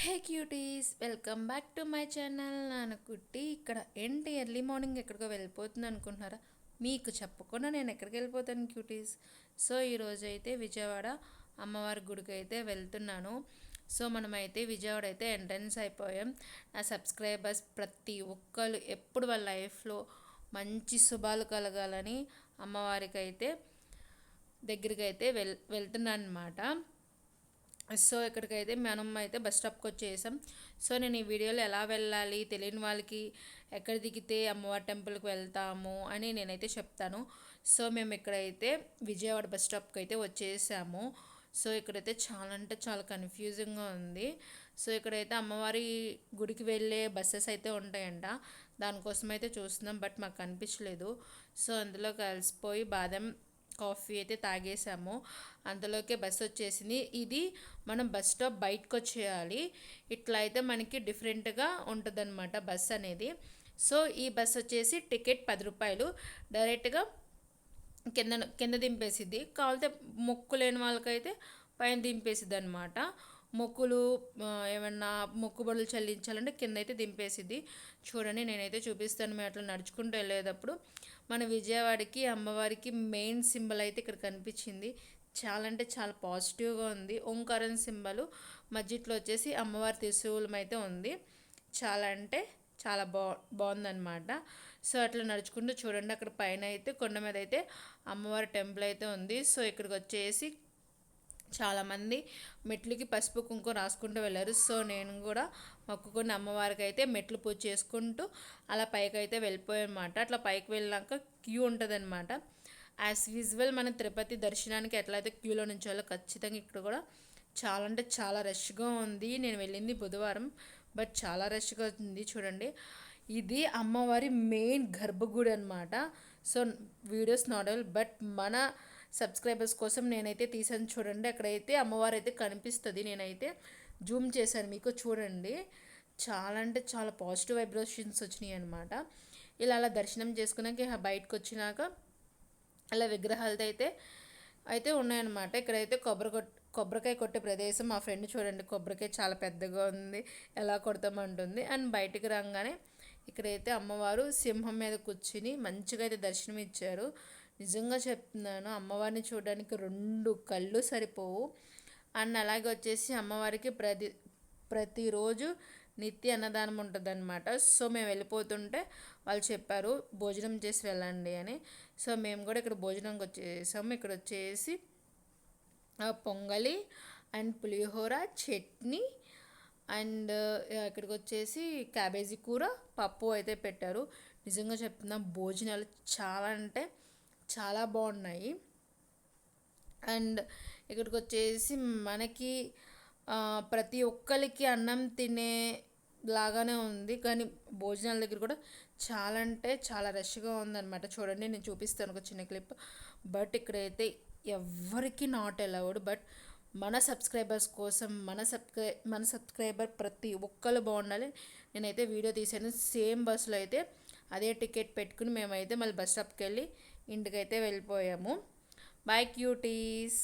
Hey cuties, welcome back to my channel. నాన్న కుట్టి ఇక్కడ ఏంటి ఎర్లీ మార్నింగ్ ఎక్కడికో వెళ్ళిపోతుంది అనుకుంటున్నారా? మీకు చెప్పకుండా నేను ఎక్కడికి వెళ్ళిపోతాను క్యూటీస్. సో ఈరోజు అయితే విజయవాడ అమ్మవారి గుడికి అయితే వెళ్తున్నాను. సో మనమైతే విజయవాడ అయితే ఎంట్రన్స్ అయిపోయాం. నా సబ్స్క్రైబర్స్ ప్రతి ఒక్కరు ఎప్పుడు వాళ్ళ లైఫ్లో మంచి శుభాలు కలగాలని అమ్మవారికి అయితే దగ్గరికి అయితే వెళ్తున్నాను అనమాట. సో ఇక్కడికైతే మనం అయితే బస్ స్టాప్కి వచ్చేసాం. సో నేను ఈ వీడియోలో ఎలా వెళ్ళాలి, తెలియని వాళ్ళకి ఎక్కడ దిగితే అమ్మవారి టెంపుల్కి వెళ్తాము అని నేనైతే చెప్తాను. సో మేము ఇక్కడైతే విజయవాడ బస్ స్టాప్కి అయితే వచ్చేసాము. సో ఇక్కడైతే చాలా అంటే చాలా కన్ఫ్యూజింగ్గా ఉంది. సో ఇక్కడైతే అమ్మవారి గుడికి వెళ్ళే బస్సెస్ అయితే ఉంటాయంట. దానికోసం అయితే చూస్తున్నాం, బట్ మాకు కనిపించలేదు. సో అందులో కలిసిపోయి బాదం కాఫీ అయితే తాగేసాము. అందులోకే బస్ వచ్చేసింది. ఇది మనం బస్ స్టాప్ బయటకు వచ్చేయాలి. ఇట్లా అయితే మనకి డిఫరెంట్గా ఉంటుందన్నమాట బస్ అనేది. సో ఈ బస్ వచ్చేసి టికెట్ 10 రూపాయలు, డైరెక్ట్గా కింద కింద దింపేసిద్ది. కావాలంటే మొక్కు లేని వాళ్ళకైతే పైన దింపేసిద్ది అనమాట. మొక్కులు ఏమన్నా మొక్కుబడులు చెల్లించాలంటే కింద అయితే దింపేసిద్ది. చూడండి నేనైతే చూపిస్తాను. మేము అట్లా నడుచుకుంటూ వెళ్ళేటప్పుడు మన విజయవాడకి అమ్మవారికి మెయిన్ సింబల్ అయితే ఇక్కడ కనిపించింది. చాలా అంటే చాలా పాజిటివ్గా ఉంది. ఓంకారం సింబల్ మధ్యలో వచ్చేసి అమ్మవారి త్రిశూలం అయితే ఉంది. చాలా అంటే చాలా బాగుందన్నమాట. సో అట్లా నడుచుకుంటూ చూడండి, అక్కడ పైన అయితే కొండ మీద అయితే అమ్మవారి టెంపుల్ అయితే ఉంది. సో ఇక్కడికి వచ్చేసి చాలామంది మెట్లకి పసుపు కుంకుమ రాసుకుంటూ వెళ్ళారు. సో నేను కూడా మొక్కుకున్న అమ్మవారికి అయితే మెట్లు పూజ చేసుకుంటూ అలా పైకి అయితే వెళ్ళిపోయామన్నమాట. అట్లా పైకి వెళ్ళాక క్యూ ఉంటుంది అనమాట. యాజ్ యూజువల్ మన తిరుపతి దర్శనానికి ఎట్లయితే క్యూలో నుంచోలో ఖచ్చితంగా ఇక్కడ కూడా చాలా అంటే చాలా రష్గా ఉంది. నేను వెళ్ళింది బుధవారం, బట్ చాలా రష్గా ఉంది. చూడండి, ఇది అమ్మవారి మెయిన్ గర్భగుడి అనమాట. So videos not available, but మన సబ్స్క్రైబర్స్ కోసం నేనైతే తీసాను. చూడండి, అక్కడైతే అమ్మవారు అయితే కనిపిస్తుంది. నేనైతే జూమ్ చేశాను, మీకు చూడండి. చాలా అంటే చాలా పాజిటివ్ వైబ్రేషన్స్ వచ్చినాయి అనమాట. ఇలా అలా దర్శనం చేసుకున్నాక బయటకు వచ్చినాక అలా విగ్రహాలతో అయితే ఉన్నాయన్నమాట. ఇక్కడైతే కొబ్బరికాయ కొట్టే ప్రదేశం. మా ఫ్రెండ్ చూడండి, కొబ్బరికాయ చాలా పెద్దగా ఉంది, ఎలా కొడతామంటుంది. అండ్ బయటికి రాగానే ఇక్కడైతే అమ్మవారు సింహం మీద కూర్చుని మంచిగా అయితే దర్శనం ఇచ్చారు. నిజంగా చెప్తున్నాను, అమ్మవారిని చూడడానికి 2 కళ్ళు సరిపోవు. అండ్ అలాగే వచ్చేసి అమ్మవారికి ప్రతిరోజు నిత్య అన్నదానం ఉంటుందన్నమాట. సో మేము వెళ్ళిపోతుంటే వాళ్ళు చెప్పారు భోజనం చేసి వెళ్ళండి అని. సో మేము కూడా ఇక్కడ భోజనంకి వచ్చేసాము. ఇక్కడ వచ్చేసి పొంగలి అండ్ పులిహోర, చట్నీ అండ్ ఇక్కడికి వచ్చేసి క్యాబేజీ కూర, పప్పు అయితే పెట్టారు. నిజంగా చెప్తున్నా, భోజనాలు చాలా అంటే చాలా బాగున్నాయి. అండ్ ఇక్కడికి వచ్చేసి మనకి ప్రతి ఒక్కరికి అన్నం తినే లాగానే ఉంది, కానీ భోజనాల దగ్గర కూడా చాలా అంటే చాలా రష్గా ఉందన్నమాట. చూడండి, నేను చూపిస్తాను ఒక చిన్న క్లిప్. బట్ ఇక్కడైతే ఎవరికి నాట్ అలౌడ్, బట్ మన సబ్స్క్రైబర్స్ కోసం మన సబ్స్క్రైబర్ ప్రతి ఒక్కరు బాగుండాలి. నేనైతే వీడియో తీసాను. సేమ్ బస్సులో అయితే అదే టికెట్ పెట్టుకుని మేమైతే మళ్ళీ బస్ స్టాప్కి వెళ్ళి ఇంటికైతే వెళ్ళిపోయాము. By cuties.